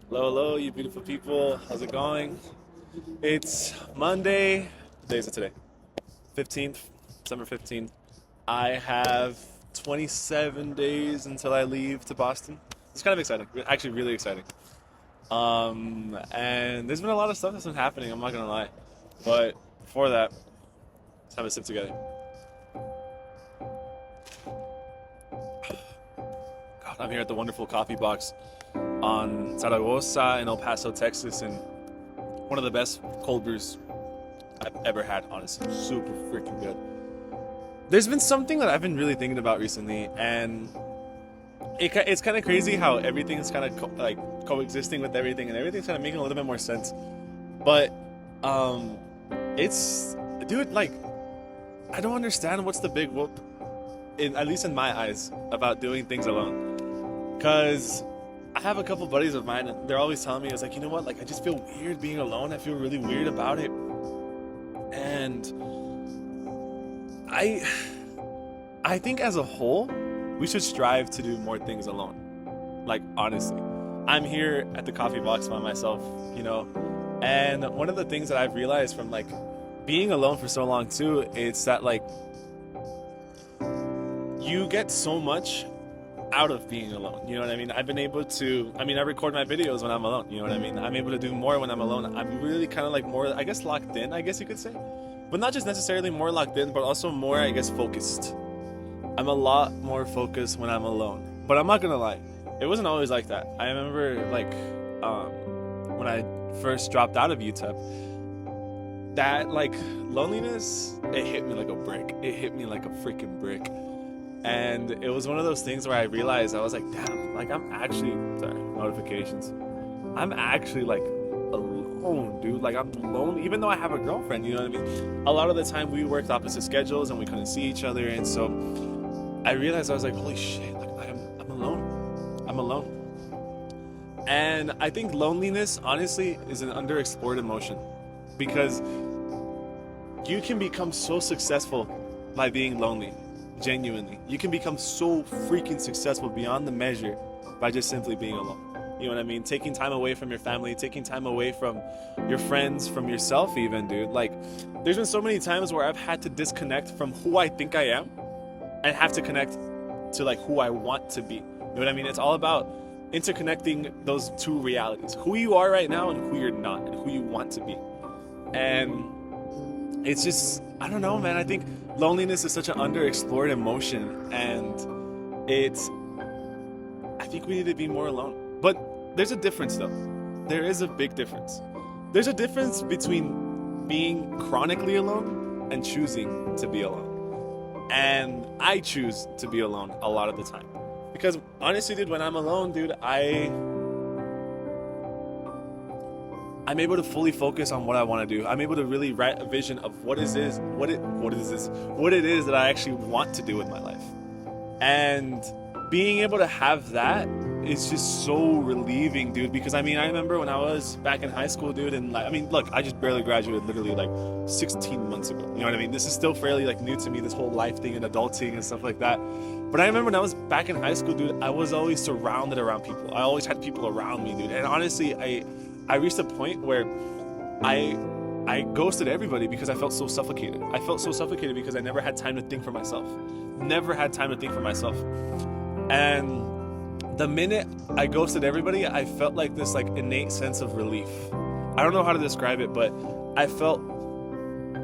Hello, hello, you beautiful people. How's it going? It's Monday. What day is it today? 15th, December 15th. I have 27 days until I leave to Boston. It's kind of exciting. Actually, really exciting. And there's been a lot of stuff that's been happening, I'm not gonna lie. But before that, let's have a sip together. God, I'm here at the wonderful coffee box on Zaragoza in El Paso, Texas, and one of the best cold brews I've ever had, honestly. Super freaking good. There's been something that I've been really thinking about recently, and it's kind of crazy how everything's kind of coexisting with everything, and everything's kind of making a little bit more sense. But, um, it's, dude, like, I don't understand what's the big whoop, at least in my eyes, about doing things alone. Because I have a couple buddies of mine, and they're always telling me, it's like, you know what, like, I just feel weird being alone. I feel really weird about it. And I I think as a whole, we should strive to do more things alone. Like honestly. I'm here at the coffee box by myself, you know. And one of the things that I've realized from like being alone for so long too, it's that like you get so much out of being alone. You know what I mean? I've been able to, I mean, I record my videos when I'm alone. You know what I mean? I'm able to do more when I'm alone. I'm really kind of like more, I guess, locked in, I guess you could say. But not just necessarily more locked in, but also more, I guess, focused. I'm a lot more focused when I'm alone. But I'm not gonna lie, it wasn't always like that. I remember, like, when I first dropped out of UTEP, that, like, loneliness, it hit me like a brick. It hit me like a freaking brick. And it was one of those things where I realized I was like, damn, like I'm actually sorry, notifications. I'm actually like alone, dude. Like I'm alone, even though I have a girlfriend. You know what I mean? A lot of the time we worked opposite schedules and we couldn't see each other, and so I realized I was like, holy shit, like I'm alone. I'm alone. And I think loneliness, honestly, is an underexplored emotion because you can become so successful by being lonely. Genuinely. You can become so freaking successful beyond the measure by just simply being alone. You know what I mean? Taking time away from your family, taking time away from your friends, from yourself even, dude. Like, there's been so many times where I've had to disconnect from who I think I am and have to connect to like who I want to be. You know what I mean? It's all about interconnecting those two realities. Who you are right now and who you're not and who you want to be. And it's just, I don't know, man. I think loneliness is such an underexplored emotion, and I think we need to be more alone. But there's a difference, though. There is a big difference. There's a difference between being chronically alone and choosing to be alone. And I choose to be alone a lot of the time. Because honestly, dude, when I'm alone, dude, I'm able to fully focus on what I want to do. I'm able to really write a vision of what it is that I actually want to do with my life. And being able to have that is just so relieving, dude. Because I mean, I remember when I was back in high school, dude, and like, I mean, look, I just barely graduated literally like 16 months ago. You know what I mean? This is still fairly like new to me, this whole life thing and adulting and stuff like that. But I remember when I was back in high school, dude, I was always surrounded around people. I always had people around me, dude. And honestly, I reached a point where I ghosted everybody because I felt so suffocated. I felt so suffocated because I never had time to think for myself. Never had time to think for myself. And the minute I ghosted everybody, I felt like this like innate sense of relief. I don't know how to describe it, but I felt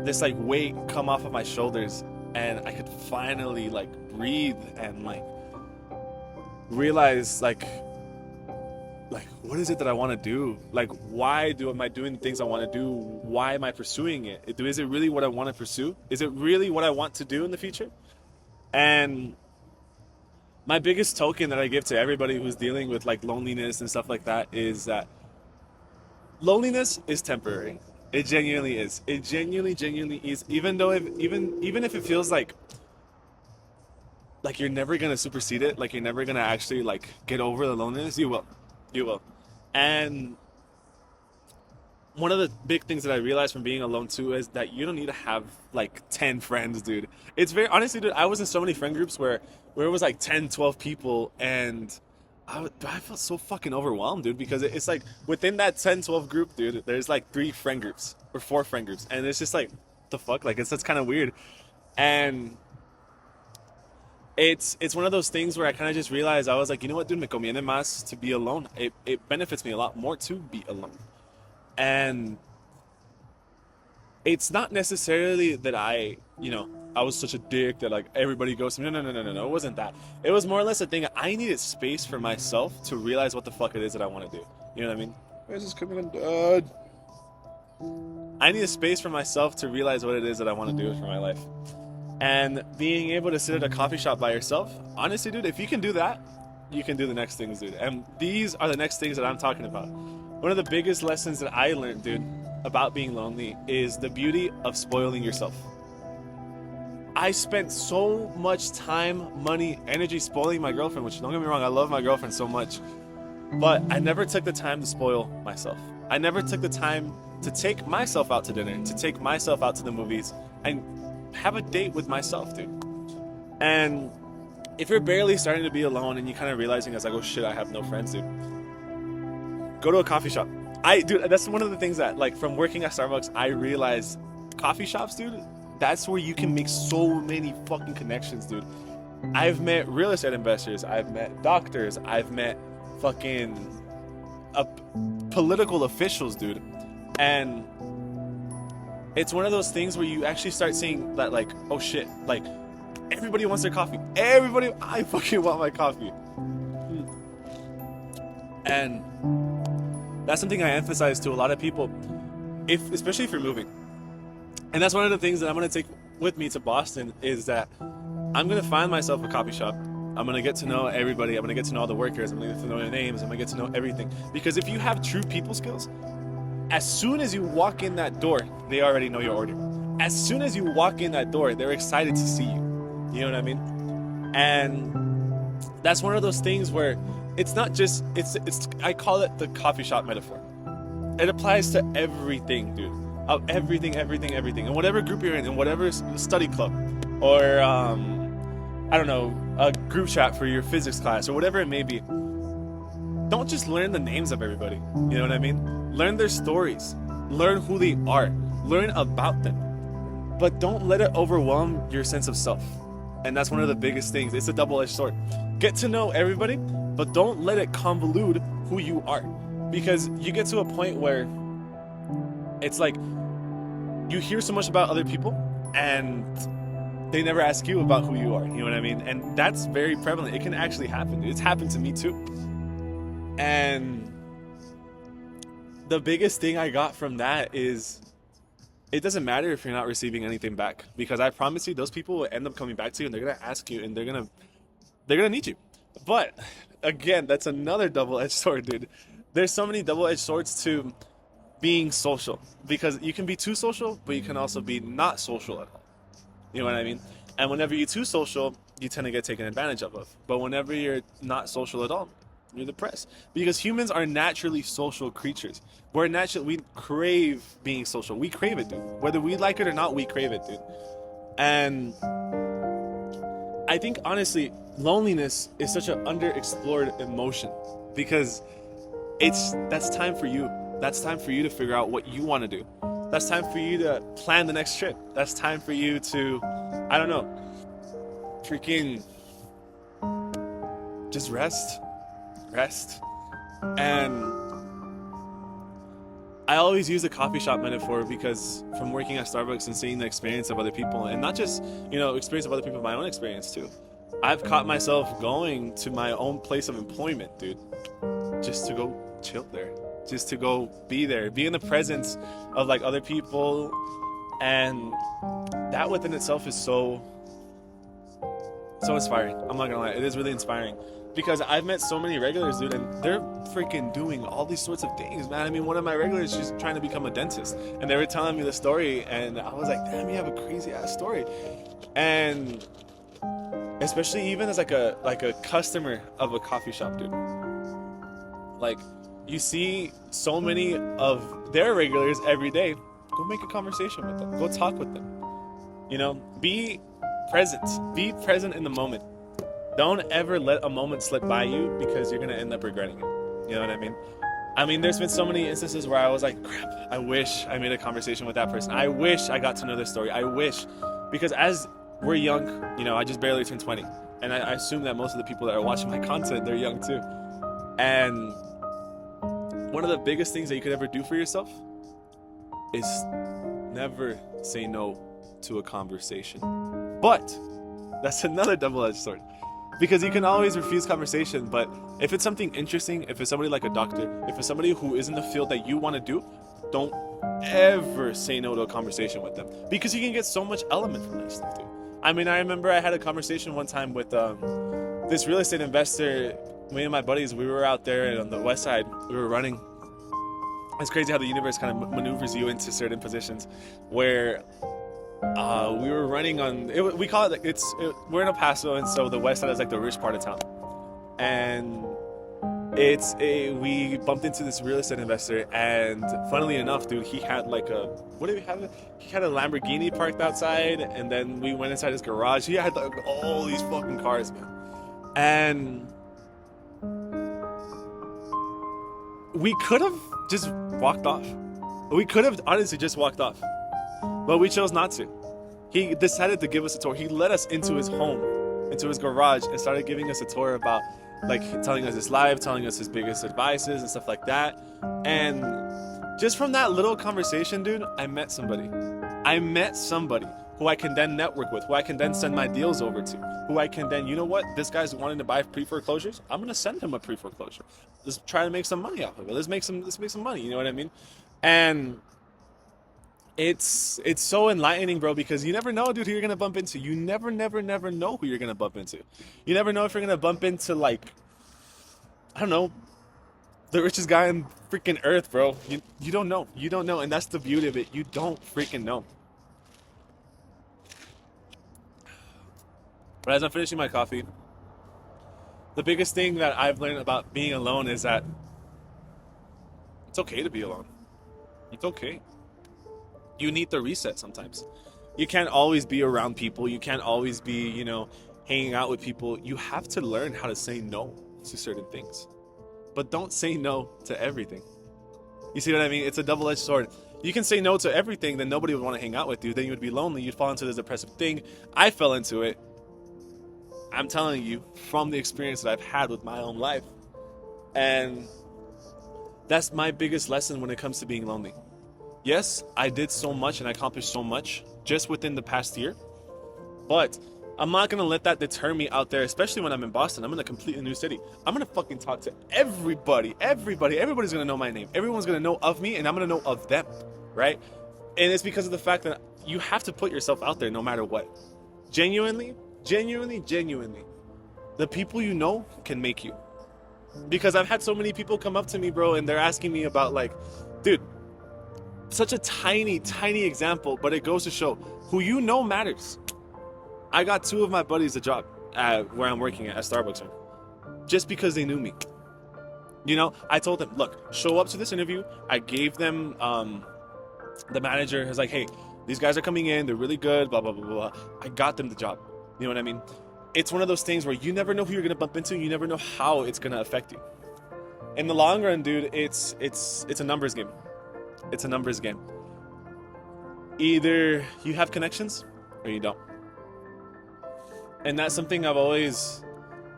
this like weight come off of my shoulders, and I could finally like breathe and like realize like what is it that I want to do? Like why am I doing the things I want to do? Why am I pursuing it? Is it really what I want to pursue? Is it really what I want to do in the future? And my biggest token that I give to everybody who's dealing with like loneliness and stuff like that is that loneliness is temporary. It genuinely is. It genuinely is. Even though even if it feels like you're never gonna supersede it, like you're never gonna actually like get over the loneliness, you will. You will. And one of the big things that I realized from being alone too is that you don't need to have like 10 friends, dude. It's very honestly, dude, I was in so many friend groups where it was like 10, 12 people, and I felt so fucking overwhelmed, dude, because it's like within that 10, 12 group, dude, there's like 3 friend groups or 4 friend groups. And it's just like, the fuck? Like, that's kind of weird. And it's one of those things where I kind of just realized, I was like, you know what, dude, me conviene más to be alone. It benefits me a lot more to be alone. And it's not necessarily that I was such a dick that like everybody goes to me. No. It wasn't that. It was more or less a thing. I needed space for myself to realize what the fuck it is that I want to do. You know what I mean? This is coming on, Dad. I need a space for myself to realize what it is that I want to do for my life. And being able to sit at a coffee shop by yourself, honestly, dude, if you can do that, you can do the next things, dude. And these are the next things that I'm talking about. One of the biggest lessons that I learned, dude, about being lonely is the beauty of spoiling yourself. I spent so much time, money, energy spoiling my girlfriend, which, don't get me wrong, I love my girlfriend so much. But I never took the time to spoil myself. I never took the time to take myself out to dinner, to take myself out to the movies, and have a date with myself, dude. And if you're barely starting to be alone and you kind of realizing, as like, oh shit, I have no friends, dude, go to a coffee shop. Dude, that's one of the things that, like, from working at Starbucks, I realized coffee shops, dude, that's where you can make so many fucking connections, dude. I've met real estate investors, I've met doctors, I've met fucking political officials, dude. And it's one of those things where you actually start seeing that, like, oh shit, like, everybody wants their coffee. I fucking want my coffee. And that's something I emphasize to a lot of people, especially if you're moving. And that's one of the things that I'm going to take with me to Boston, is that I'm going to find myself a coffee shop. I'm going to get to know everybody. I'm going to get to know all the workers. I'm going to get to know their names. I'm going to get to know everything. Because if you have true people skills, as soon as you walk in that door, they already know your order. As soon as you walk in that door, they're excited to see you. You know what I mean? And that's one of those things where it's not just, I call it the coffee shop metaphor. It applies to everything, dude. Of everything. And whatever group you're in whatever study club, or, I don't know, a group chat for your physics class, or whatever it may be. Don't just learn the names of everybody. You know what I mean? Learn their stories. Learn who they are. Learn about them. But don't let it overwhelm your sense of self. And that's one of the biggest things. It's a double-edged sword. Get to know everybody, but don't let it convolute who you are. Because you get to a point where it's like you hear so much about other people and they never ask you about who you are. You know what I mean? And that's very prevalent. It can actually happen. It's happened to me too. And the biggest thing I got from that is, it doesn't matter if you're not receiving anything back, because I promise you, those people will end up coming back to you and they're going to ask you and they're going to need you. But again, that's another double-edged sword, dude. There's so many double-edged swords to being social, because you can be too social, but you can also be not social at all. You know what I mean? And whenever you're too social, you tend to get taken advantage of. But whenever you're not social at all, you're depressed. Because humans are naturally social creatures. We crave being social. We crave it, dude. Whether we like it or not, we crave it, dude. And I think, honestly, loneliness is such an underexplored emotion, because that's time for you. That's time for you to figure out what you want to do. That's time for you to plan the next trip. That's time for you to, I don't know, freaking just rest. And I always use the coffee shop metaphor, because from working at Starbucks and seeing the experience of other people, and not just, experience of other people, my own experience too. I've caught myself going to my own place of employment, dude, just to go chill there. Just to go be there, be in the presence of like other people. And that within itself is so inspiring. I'm not gonna lie, it is really inspiring, because I've met so many regulars, dude, and they're freaking doing all these sorts of things, man. I mean, one of my regulars, she's trying to become a dentist, and they were telling me the story, and I was like, damn, you have a crazy ass story. And especially even as like a customer of a coffee shop, dude, like, you see so many of their regulars every day. Go make a conversation with them. Go talk with them. Be present. Be present in the moment. Don't ever let a moment slip by you because you're gonna end up regretting it. You know what I mean? I mean, there's been so many instances where I was like, crap, I wish I made a conversation with that person. I wish I got to know their story. I wish. Because as we're young, you know, I just barely turned 20. And I assume that most of the people that are watching my content, they're young too. And one of the biggest things that you could ever do for yourself is never say no to a conversation. But that's another double-edged sword. Because you can always refuse conversation, but if it's something interesting, if it's somebody like a doctor, if it's somebody who is in the field that you want to do, don't ever say no to a conversation with them. Because you can get so much element from that stuff, dude. I mean, I remember I had a conversation one time with this real estate investor. Me and my buddies, we were out there on the west side. We were running. It's crazy how the universe kind of maneuvers you into certain positions where we were running on it, we call it we're in El Paso, and so the west side is like the rich part of town, and we bumped into this real estate investor, and funnily enough, dude, he had like he had a Lamborghini parked outside, and then we went inside his garage. He had like all these fucking cars, man, and we could have just walked off. We could have honestly just walked off, but we chose not to. He decided to give us a tour. He led us into his home, into his garage, and started giving us a tour about, like, telling us his life, telling us his biggest advices and stuff like that. And just from that little conversation, dude, I met somebody. I met somebody who I can then network with, who I can then send my deals over to, who I can then, you know what, this guy's wanting to buy pre-foreclosures. I'm gonna send him a pre-foreclosure. Let's try to make some money off of it. Let's make some money. You know what I mean? And it's so enlightening, bro, because you never know, dude, who you're gonna bump into. You never know who you're gonna bump into. You never know if you're gonna bump into, like, I don't know, the richest guy on freaking earth, bro. You don't know. You don't know, and that's the beauty of it. You don't freaking know. But as I'm finishing my coffee, the biggest thing that I've learned about being alone is that it's okay to be alone. It's okay. You need the reset sometimes. You can't always be around people. You can't always be, you know, hanging out with people. You have to learn how to say no to certain things. But don't say no to everything. You see what I mean? It's a double-edged sword. You can say no to everything, then nobody would want to hang out with you. Then you would be lonely. You'd fall into this depressive thing. I fell into it. I'm telling you from the experience that I've had with my own life. And that's my biggest lesson when it comes to being lonely. Yes, I did so much and I accomplished so much just within the past year, but I'm not going to let that deter me out there, especially when I'm in Boston. I'm in a completely new city. I'm going to fucking talk to everybody. Everybody's going to know my name. Everyone's going to know of me, and I'm going to know of them, right? And it's because of the fact that you have to put yourself out there no matter what. Genuinely, the people you know can make you. Because I've had so many people come up to me, bro, and they're asking me about, like, dude, such a tiny example, but it goes to show who you know matters. I got 2 of my buddies a job at where I'm working at Starbucks, just because they knew me. You know, I told them, look, show up to this interview. I gave them, the manager was like, hey, these guys are coming in, they're really good, blah, blah, blah, blah. I got them the job. You know what I mean? It's one of those things where you never know who you're gonna bump into, you never know how it's gonna affect you. In the long run, dude, it's a numbers game. It's a numbers game. Either you have connections or you don't. And that's something I've always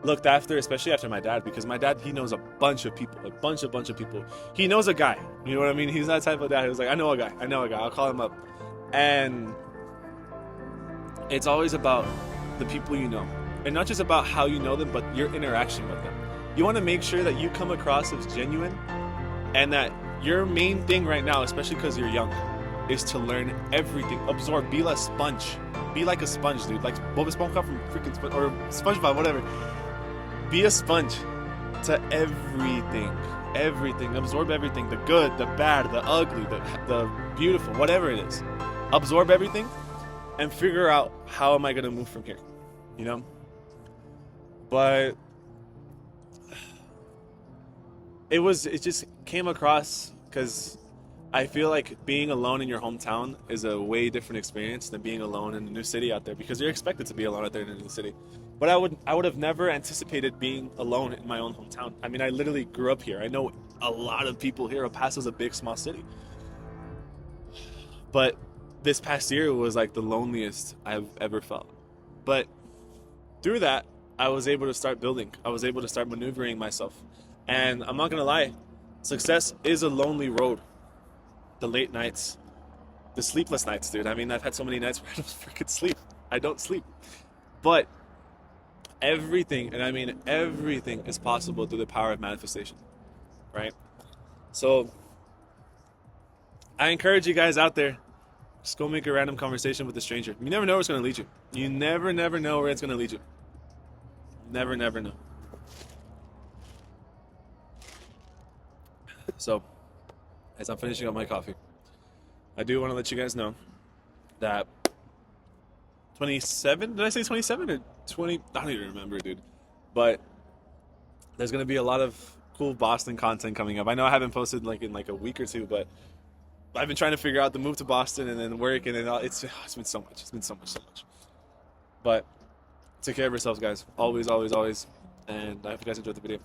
looked after, especially after my dad, because my dad, he knows a bunch of people, a bunch of people. He knows a guy, you know what I mean? He's that type of dad who's like, I know a guy, I'll call him up. And it's always about the people you know. And not just about how you know them, but your interaction with them. You want to make sure that you come across as genuine, and that your main thing right now, especially because you're young, is to learn everything. Absorb. Be like a sponge. Be like a sponge, dude. Like Bob Esponja from freaking or SpongeBob, whatever. Be a sponge to everything. Everything. Absorb everything. The good, the bad, the ugly, the beautiful, whatever it is. Absorb everything and figure out how am I going to move from here. You know? But it just came across because I feel like being alone in your hometown is a way different experience than being alone in a new city out there, because you're expected to be alone out there in a new city. But I would have never anticipated being alone in my own hometown. I mean, I literally grew up here. I know a lot of people here. El Paso's a big, small city. But this past year was like the loneliest I've ever felt. But through that, I was able to start building. I was able to start maneuvering myself. And I'm not gonna lie, success is a lonely road. The late nights, the sleepless nights, dude. I mean, I've had so many nights where I don't freaking sleep. I don't sleep. But everything, and I mean everything, is possible through the power of manifestation, right? So I encourage you guys out there, just go make a random conversation with a stranger. You never know where it's going to lead you. You never know where it's going to lead you. Never know. So, as I'm finishing up my coffee, I do want to let you guys know that 27, did I say 27 or 20? I don't even remember, dude. But there's going to be a lot of cool Boston content coming up. I know I haven't posted like in like a week or two, but I've been trying to figure out the move to Boston and then work, and then it's been so much. It's been so much. But take care of yourselves, guys. Always. And I hope you guys enjoyed the video.